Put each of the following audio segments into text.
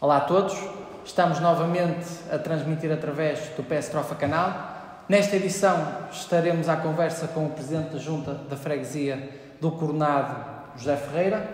Olá a todos, estamos novamente a transmitir através do PS Trofa Canal. Nesta edição estaremos à conversa com o Presidente da Junta da Freguesia do Coronado, José Ferreira.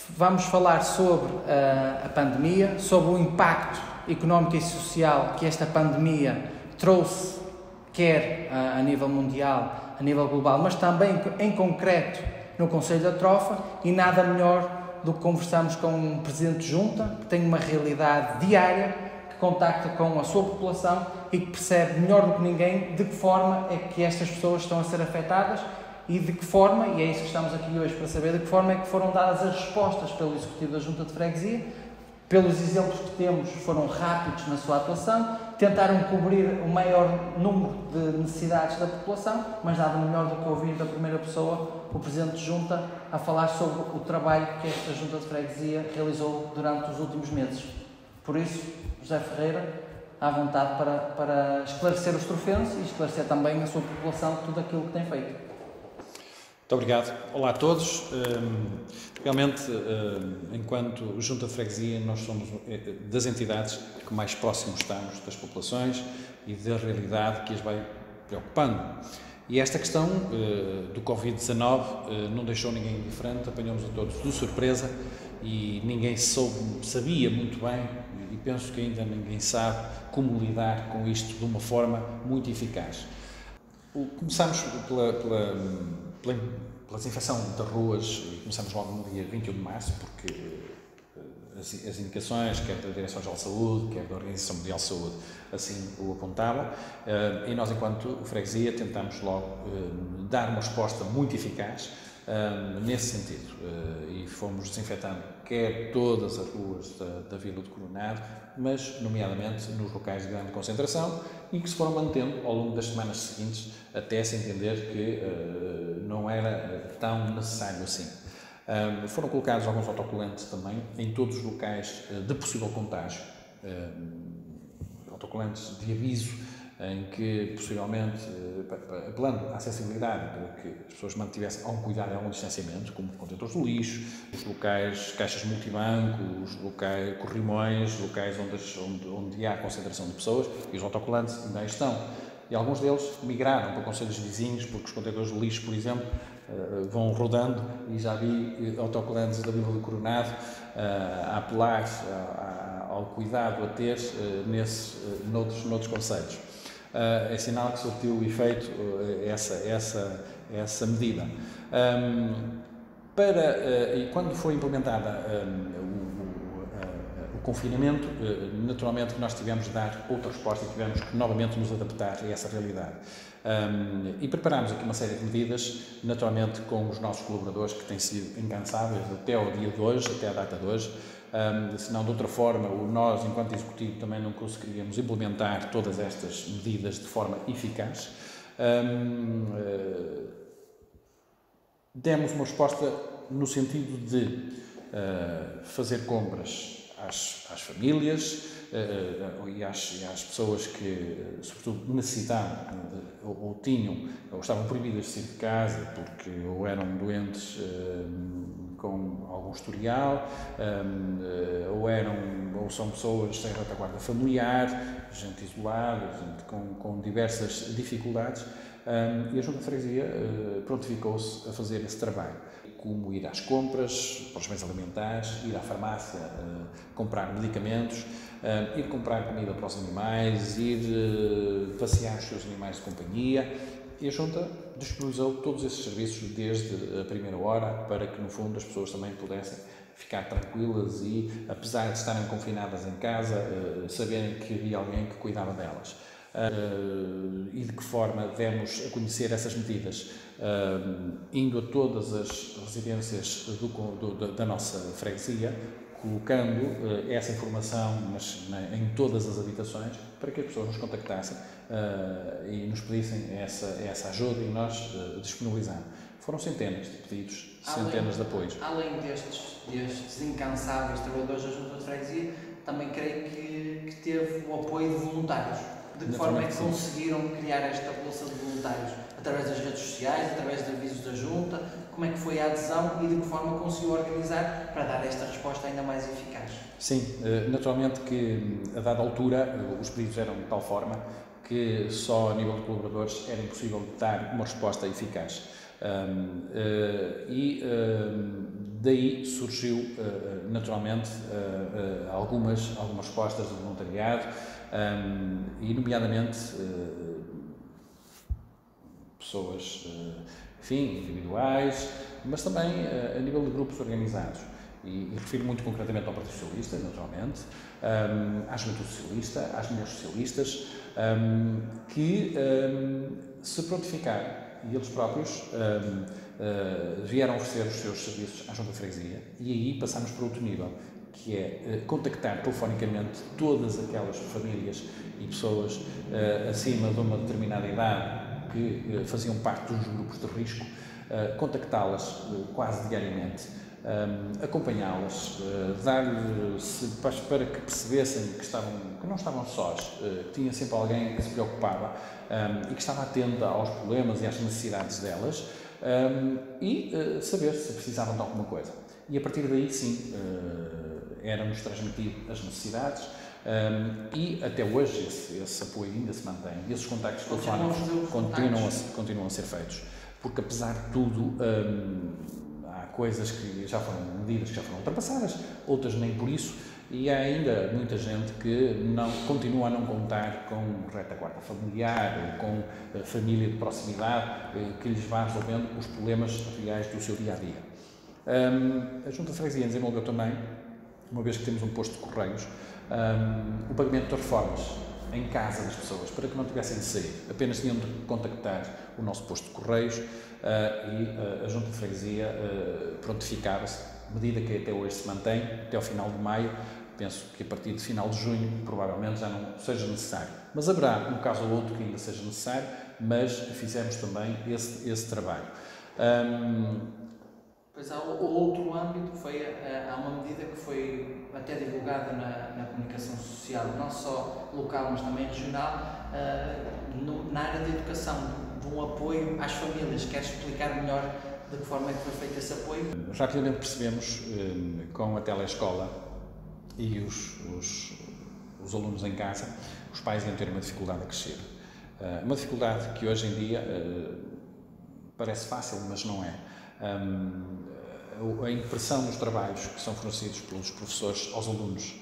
Vamos falar sobre a pandemia, sobre o impacto económico e social que esta pandemia trouxe, quer a nível mundial, a nível global, mas também em concreto no Conselho da Trofa, e nada melhor do que conversarmos com um Presidente de Junta que tem uma realidade diária, que contacta com a sua população e que percebe melhor do que ninguém de que forma é que estas pessoas estão a ser afetadas e de que forma, e é isso que estamos aqui hoje para saber, de que forma é que foram dadas as respostas pelo Executivo da Junta de Freguesia. Pelos exemplos que temos, foram rápidos na sua atuação, tentaram cobrir o maior número de necessidades da população, mas nada melhor do que ouvir da primeira pessoa o Presidente de Junta a falar sobre o trabalho que esta Junta de Freguesia realizou durante os últimos meses. Por isso, José Ferreira, à vontade para esclarecer os trofenses e esclarecer também a sua população tudo aquilo que tem feito. Muito obrigado. Olá a todos. Realmente, enquanto Junta de Freguesia, nós somos das entidades que mais próximos estamos das populações e da realidade que as vai preocupando. E esta questão do Covid-19 não deixou ninguém indiferente, apanhou-nos a todos de surpresa e ninguém sabia muito bem, e penso que ainda ninguém sabe como lidar com isto de uma forma muito eficaz. Começamos pela desinfecção das ruas, e começamos logo no dia 21 de março, porque as indicações, quer da Direção-Geral de Saúde, quer da Organização Mundial de Saúde, assim o apontavam, e nós, enquanto freguesia, tentamos logo dar uma resposta muito eficaz nesse sentido, e fomos desinfetando quer todas as ruas da Vila do Coronado, mas nomeadamente nos locais de grande concentração, e que se foram mantendo ao longo das semanas seguintes até se entender que não era tão necessário assim. Foram colocados alguns autocolantes também em todos os locais de possível contágio, autocolantes de aviso em que, possivelmente, apelando à acessibilidade, para que as pessoas mantivessem algum cuidado e algum distanciamento, como contentores de lixo, os locais, caixas multibanco, os locais, corrimões, locais onde há concentração de pessoas, e os autocolantes ainda aí estão. E alguns deles migraram para concelhos vizinhos, porque os contentores de lixo, por exemplo, vão rodando, e já vi autocolantes da Vila do Coronado a apelar ao cuidado a ter noutros concelhos. É sinal que surtiu efeito essa medida. E quando foi implementada o confinamento, naturalmente que nós tivemos de dar outra resposta e tivemos que novamente nos adaptar a essa realidade. E preparámos aqui uma série de medidas, naturalmente com os nossos colaboradores, que têm sido incansáveis até ao dia de hoje, até à data de hoje. Senão, de outra forma, nós, enquanto Executivo, também não conseguiríamos implementar todas estas medidas de forma eficaz. Demos uma resposta no sentido de fazer compras às famílias e às pessoas que, sobretudo, necessitavam ou estavam proibidas de sair de casa porque ou eram doentes com algum historial, ou são pessoas sem retaguarda familiar, gente isolada, gente com diversas dificuldades, e a Junta de Freguesia prontificou-se a fazer esse trabalho, como ir às compras, para os bens alimentares, ir à farmácia comprar medicamentos, ir comprar comida para os animais, ir passear os seus animais de companhia. E a Junta disponibilizou todos esses serviços desde a primeira hora para que, no fundo, as pessoas também pudessem ficar tranquilas e, apesar de estarem confinadas em casa, saberem que havia alguém que cuidava delas. E de que forma demos a conhecer essas medidas, indo a todas as residências da nossa freguesia, colocando essa informação em todas as habitações, para que as pessoas nos contactassem e nos pedissem essa ajuda, e nós disponibilizamos. Foram centenas de pedidos, centenas de apoios. Além destes incansáveis trabalhadores da Junta de Freguesia, também creio que teve o apoio de voluntários. De que forma é que conseguiram criar esta bolsa de voluntários? Através das redes sociais, através de avisos da Junta? como é que foi a adesão e de que forma conseguiu organizar para dar esta resposta ainda mais eficaz. Sim, naturalmente que a dada altura os pedidos eram de tal forma que só a nível de colaboradores era impossível dar uma resposta eficaz. Daí surgiu naturalmente algumas respostas do voluntariado e nomeadamente pessoas individuais, mas também a nível de grupos organizados. E refiro muito concretamente ao Partido Socialista, naturalmente, à Juventude Socialista, às Mulheres Socialistas, que se prontificaram e eles próprios vieram oferecer os seus serviços à Junta de Freguesia e aí passámos para outro nível, que é contactar telefonicamente todas aquelas famílias e pessoas acima de uma determinada idade que faziam parte dos grupos de risco, contactá-las quase diariamente, acompanhá-las, dar-lhes para que percebessem que não estavam sós, que tinha sempre alguém que se preocupava e que estava atento aos problemas e às necessidades delas e saber se precisavam de alguma coisa. E a partir daí, sim, eram-nos transmitidas as necessidades e até hoje esse apoio ainda se mantém. Esses contactos telefónicos continuam a ser feitos, porque apesar de tudo há coisas que já foram medidas, que já foram ultrapassadas, outras nem por isso, e há ainda muita gente que continua a não contar com retaguarda familiar, com família de proximidade que lhes vá resolvendo os problemas reais do seu dia-a-dia. A Junta de Freguesia desenvolveu também, uma vez que temos um posto de correios, o pagamento de reformas em casa das pessoas, para que não tivessem de sair. Apenas tinham de contactar o nosso posto de correios e a Junta de Freguesia prontificava-se, medida que até hoje se mantém, até ao final de maio. Penso que a partir de final de junho provavelmente já não seja necessário. Mas haverá um caso ou outro que ainda seja necessário, mas fizemos também esse trabalho. Pois há outro âmbito, há uma medida que foi até divulgada na comunicação social, não só local, mas também regional, na área da educação, de um apoio às famílias. Queres explicar melhor de que forma é que foi feito esse apoio? Rapidamente percebemos, com a telescola e os alunos em casa, os pais iam ter uma dificuldade a crescer. Uma dificuldade que hoje em dia parece fácil, mas não é. A impressão dos trabalhos que são fornecidos pelos professores aos alunos,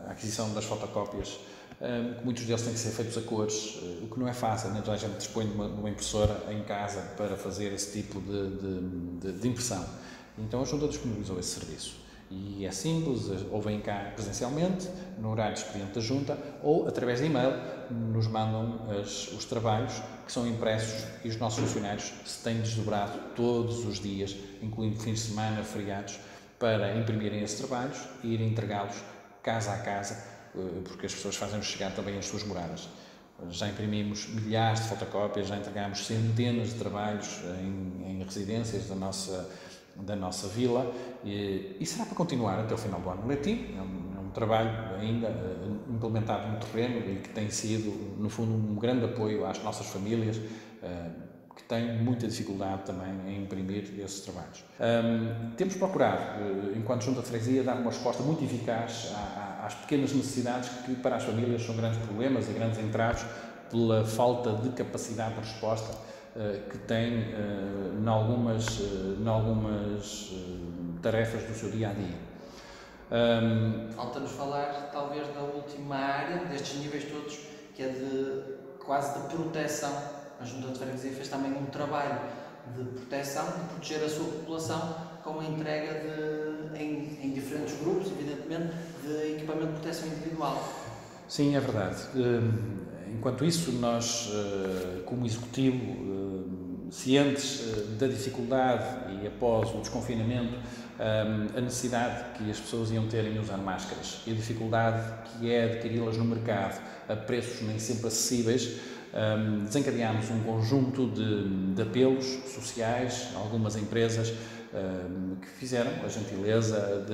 a aquisição das fotocópias, que muitos deles têm que ser feitos a cores, o que não é fácil, nem toda a gente dispõe de uma impressora em casa para fazer esse tipo de impressão. Então a Junta disponibilizou esse serviço. E é simples, ou vêm cá presencialmente, no horário de expediente da Junta, ou através de e-mail nos mandam os trabalhos que são impressos e os nossos funcionários se têm desdobrado todos os dias, incluindo fins de semana, feriados, para imprimirem esses trabalhos e irem entregá-los casa a casa, porque as pessoas fazem-nos chegar também às suas moradas. Já imprimimos milhares de fotocópias, já entregámos centenas de trabalhos em residências da nossa vila e será para continuar até o final do ano letivo. É um trabalho ainda implementado no terreno e que tem sido, no fundo, um grande apoio às nossas famílias que têm muita dificuldade também em imprimir esses trabalhos. Temos procurado, enquanto Junta de Freguesia, dar uma resposta muito eficaz às pequenas necessidades que para as famílias são grandes problemas e grandes entraves pela falta de capacidade de resposta que tem em algumas tarefas do seu dia-a-dia. Falta-nos falar, talvez, da última área, destes níveis todos, que é quase de proteção. A Junta de Freguesia fez também um trabalho de proteção, de proteger a sua população, com a entrega em diferentes grupos, evidentemente, de equipamento de proteção individual. Sim, é verdade. Enquanto isso, nós, como Executivo, cientes da dificuldade e após o desconfinamento, a necessidade que as pessoas iam ter em usar máscaras e a dificuldade que é adquiri-las no mercado a preços nem sempre acessíveis, desencadeámos um conjunto de apelos sociais a algumas empresas que fizeram a gentileza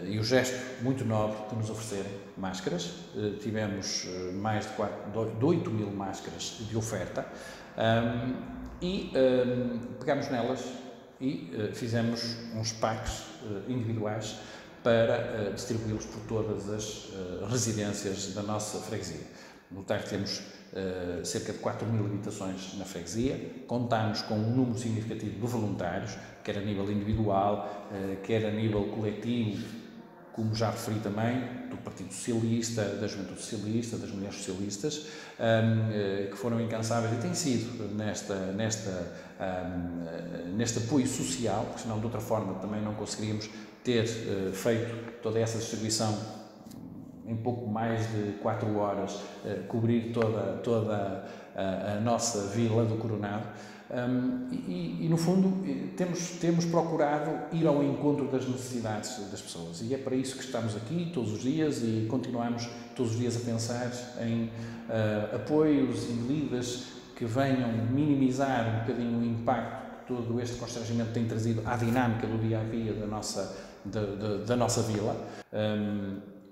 e o gesto muito nobre de nos oferecerem máscaras. Tivemos mais de 8 mil máscaras de oferta e pegámos nelas e fizemos uns packs individuais para distribuí-los por todas as residências da nossa freguesia. Notar que temos cerca de 4 mil habitações na freguesia, contamos com um número significativo de voluntários, quer a nível individual, quer a nível coletivo, como já referi também, do Partido Socialista, da Juventude Socialista, das Mulheres Socialistas, que foram incansáveis e têm sido neste apoio social, porque senão de outra forma também não conseguiríamos ter feito toda essa distribuição em pouco mais de 4 horas, cobrir toda a nossa vila do Coronado. E no fundo temos procurado ir ao encontro das necessidades das pessoas, e é para isso que estamos aqui todos os dias e continuamos todos os dias a pensar em apoios e medidas que venham minimizar um bocadinho o impacto que todo este constrangimento tem trazido à dinâmica do dia-a-dia da nossa vila.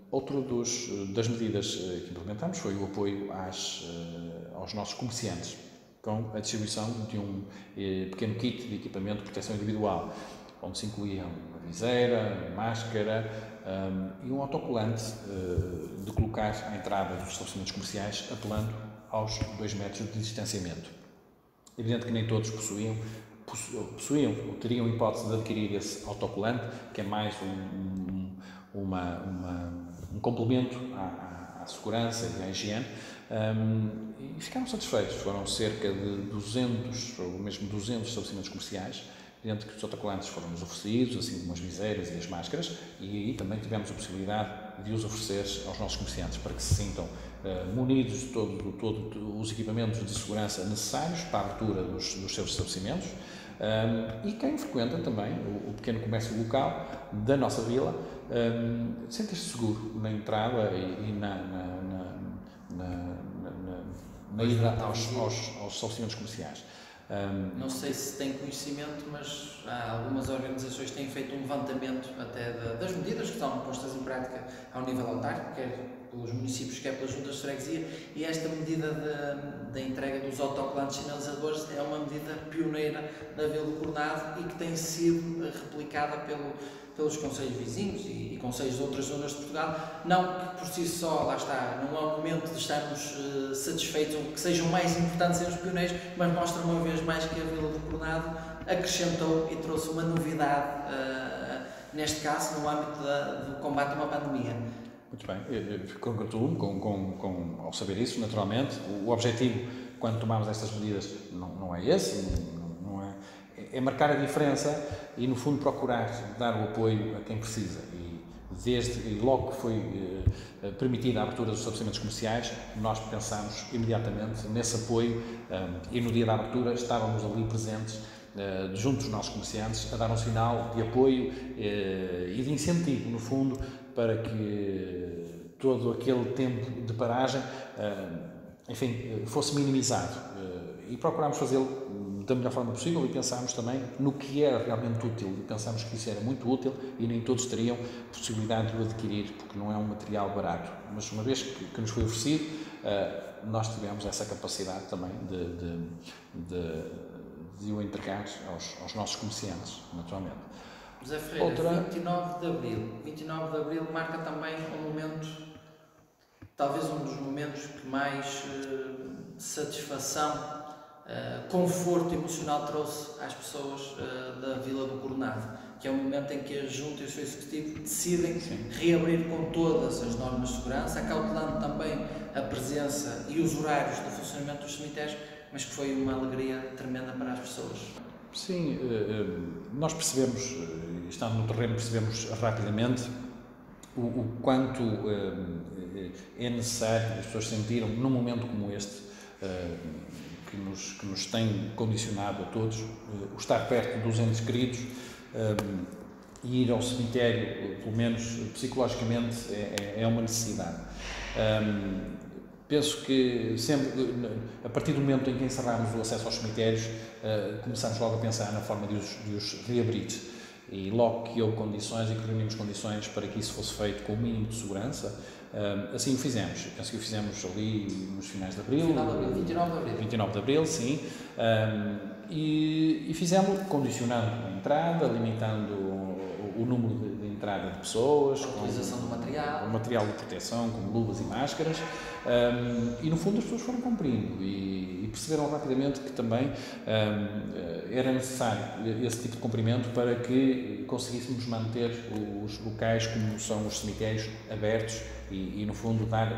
Outra das medidas que implementamos foi o apoio aos nossos comerciantes, com a distribuição de um pequeno kit de equipamento de proteção individual, onde se incluíam uma viseira, uma máscara e um autocolante de colocar à entrada dos estabelecimentos comerciais, apelando aos 2 metros de distanciamento. É evidente que nem todos possuíam ou teriam hipótese de adquirir esse autocolante, que é mais um complemento à segurança e à higiene, e ficaram satisfeitos. Foram cerca de 200, ou mesmo 200 estabelecimentos comerciais, dentro que os autocolantes foram-nos oferecidos, assim como as viseiras e as máscaras, e aí também tivemos a possibilidade de os oferecer aos nossos comerciantes para que se sintam munidos de todos os equipamentos de segurança necessários para a abertura dos seus estabelecimentos. E quem frequenta também o pequeno comércio local da nossa vila sente-se seguro na entrada e na ida aos estabelecimentos comerciais. Não sei se tem conhecimento, mas algumas organizações têm feito um levantamento até das medidas que estão postas em prática ao nível autárquico, quer pelos municípios, quer pelas juntas de freguesia, e esta medida da entrega dos autocolantes sinalizadores é uma medida pioneira da Vila do Coronado e que tem sido replicada pelos concelhos vizinhos e concelhos de outras zonas de Portugal. Não que por si só, lá está, não é o momento de estarmos satisfeitos ou que sejam mais importantes sermos pioneiros, mas mostra uma vez mais que a Vila do Coronado acrescentou e trouxe uma novidade, neste caso, no âmbito do combate a uma pandemia. Muito bem, congratulo-me ao saber isso, naturalmente. O objetivo, quando tomamos estas medidas, não é esse, é marcar a diferença e, no fundo, procurar dar o apoio a quem precisa. E logo que foi permitida a abertura dos estabelecimentos comerciais, nós pensámos imediatamente nesse apoio e no dia da abertura estávamos ali presentes, junto dos nossos comerciantes, a dar um sinal de apoio e de incentivo, no fundo, para que todo aquele tempo de paragem, fosse minimizado. E procurámos fazê-lo da melhor forma possível e pensámos também no que era realmente útil. E pensámos que isso era muito útil e nem todos teriam possibilidade de o adquirir, porque não é um material barato. Mas uma vez que nos foi oferecido, nós tivemos essa capacidade também de o entregar aos nossos comerciantes, naturalmente. José Ferreira, 29 de Abril. 29 de Abril marca também um momento, talvez um dos momentos que mais satisfação, conforto emocional trouxe às pessoas da Vila do Coronado, que é o momento em que a Junta e o seu Executivo decidem reabrir com todas as normas de segurança, acautelando também a presença e os horários do funcionamento dos cemitérios, mas que foi uma alegria tremenda para as pessoas. Sim, nós percebemos, estando no terreno, percebemos rapidamente o quanto é necessário, as pessoas sentiram, num momento como este, que nos tem condicionado a todos, o estar perto dos entes queridos e ir ao cemitério, pelo menos psicologicamente, é uma necessidade. penso que sempre, a partir do momento em que encerramos o acesso aos cemitérios, começamos logo a pensar na forma de os reabrir. E logo que houve condições e que reunimos condições para que isso fosse feito com o mínimo de segurança, assim o fizemos. Penso que o fizemos ali nos finais de abril. Final de abril, 29 de abril. 29 de abril, sim. E fizemos condicionando a entrada, limitando o número de entrada de pessoas, a utilização do material, o material de proteção, como luvas e máscaras, e no fundo as pessoas foram cumprindo e perceberam rapidamente que também era necessário esse tipo de cumprimento para que conseguíssemos manter os locais como são os cemitérios abertos e no fundo dar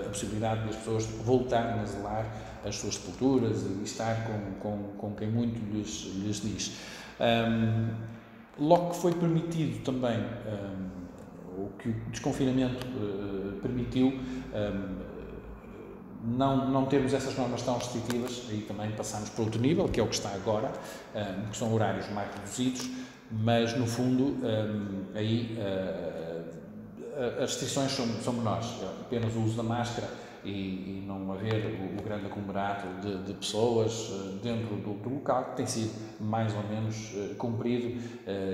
a possibilidade de as pessoas voltarem a zelar as suas sepulturas e estar com quem muito lhes diz. Logo que foi permitido também, o que o desconfinamento permitiu, não termos essas normas tão restritivas, aí também passamos para outro nível, que é o que está agora, que são horários mais reduzidos, mas no fundo aí as restrições são menores, apenas o uso da máscara e não haver o grande aglomerado de pessoas dentro do local, que tem sido mais ou menos cumprido.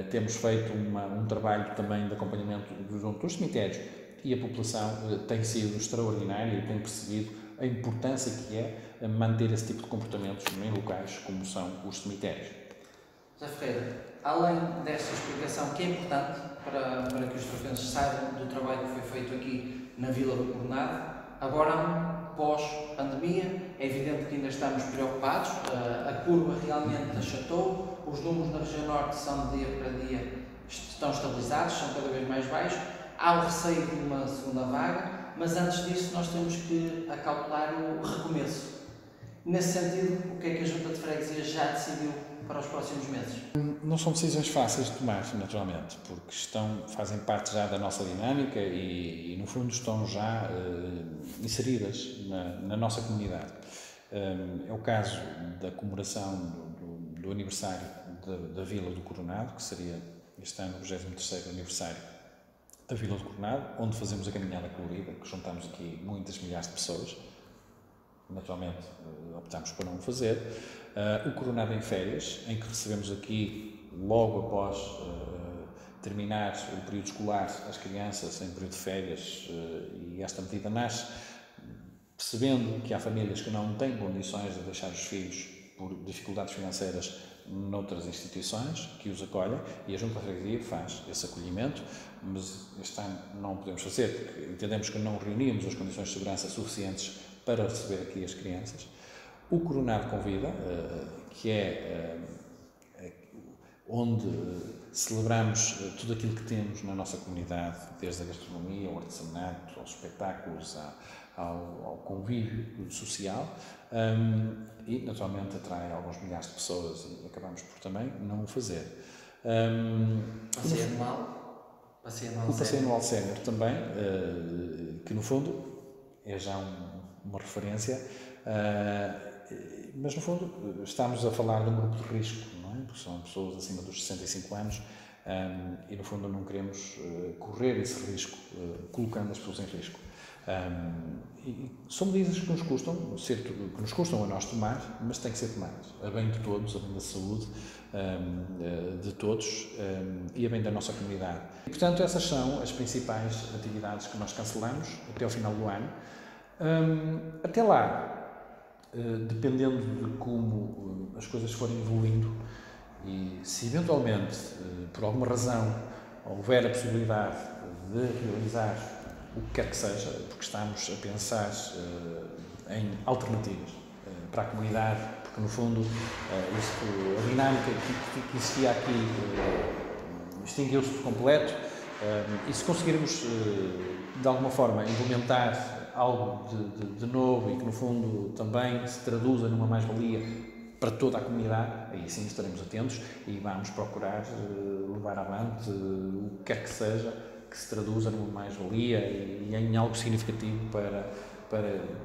Temos feito um trabalho também de acompanhamento junto dos cemitérios e a população tem sido extraordinária e tem percebido a importância que é manter esse tipo de comportamentos em locais como são os cemitérios. José Ferreira, além desta explicação que é importante para que os trofenses saibam do trabalho que foi feito aqui na Vila do Coronado, agora, pós-pandemia, é evidente que ainda estamos preocupados, a curva realmente achatou, os números na região norte são de dia para dia, estão estabilizados, são cada vez mais baixos, há o receio de uma segunda vaga, mas antes disso nós temos que acautelar o recomeço. Nesse sentido, o que é que a Junta de Freguesia já decidiu para os próximos meses? Não são decisões fáceis de tomar, naturalmente, porque fazem parte já da nossa dinâmica e no fundo estão já inseridas na nossa comunidade. É o caso da comemoração do aniversário da Vila do Coronado, que seria este ano o 23º aniversário da Vila do Coronado, onde fazemos a caminhada colorida, que juntamos aqui muitas milhares de pessoas. Naturalmente optámos por não o fazer. O Coronado em Férias, em que recebemos aqui, logo após terminar o período escolar, as crianças em período de férias, e esta medida nasce percebendo que há famílias que não têm condições de deixar os filhos por dificuldades financeiras noutras instituições que os acolhem, e a Junta de Freguesia faz esse acolhimento, mas este ano não o podemos fazer porque entendemos que não reuníamos as condições de segurança suficientes para receber aqui as crianças. O Coronado Convida, que é onde celebramos tudo aquilo que temos na nossa comunidade, desde a gastronomia, ao artesanato, aos espetáculos, ao convívio social, e naturalmente atrai alguns milhares de pessoas e acabamos por também não o fazer. Passeio anual? O Passeio Anual Sénior também, que no fundo é já uma referência, mas no fundo estamos a falar de um grupo de risco, não é? Porque são pessoas acima dos 65 anos e no fundo não queremos correr esse risco colocando as pessoas em risco. E são medidas que nos custam a nós tomar, mas têm que ser tomadas a bem de todos, a bem da saúde de todos e a bem da nossa comunidade. E, portanto, essas são as principais atividades que nós cancelamos até ao final do ano. Até lá, dependendo de como as coisas forem evoluindo e se eventualmente, por alguma razão, houver a possibilidade de realizar o que quer que seja, porque estamos a pensar em alternativas para a comunidade, porque no fundo a dinâmica que existia aqui extinguiu-se por completo, e se conseguirmos de alguma forma implementar algo de novo e que no fundo também se traduza numa mais-valia para toda a comunidade, aí sim estaremos atentos e vamos procurar levar avante o que quer que seja que se traduza numa mais-valia e em algo significativo para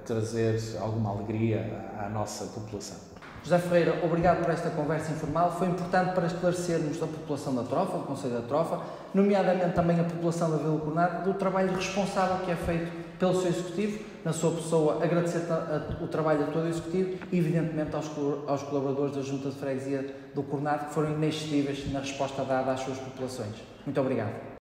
trazer alguma alegria à nossa população. José Ferreira, obrigado por esta conversa informal. Foi importante para esclarecermos a população da Trofa, o Conselho da Trofa, nomeadamente também a população da Vila do Coronado, do trabalho responsável que é feito pelo seu Executivo, na sua pessoa, agradecer o trabalho de todo o Executivo e, evidentemente, aos colaboradores da Junta de Freguesia do Cornado, que foram inexcedíveis na resposta dada às suas populações. Muito obrigado.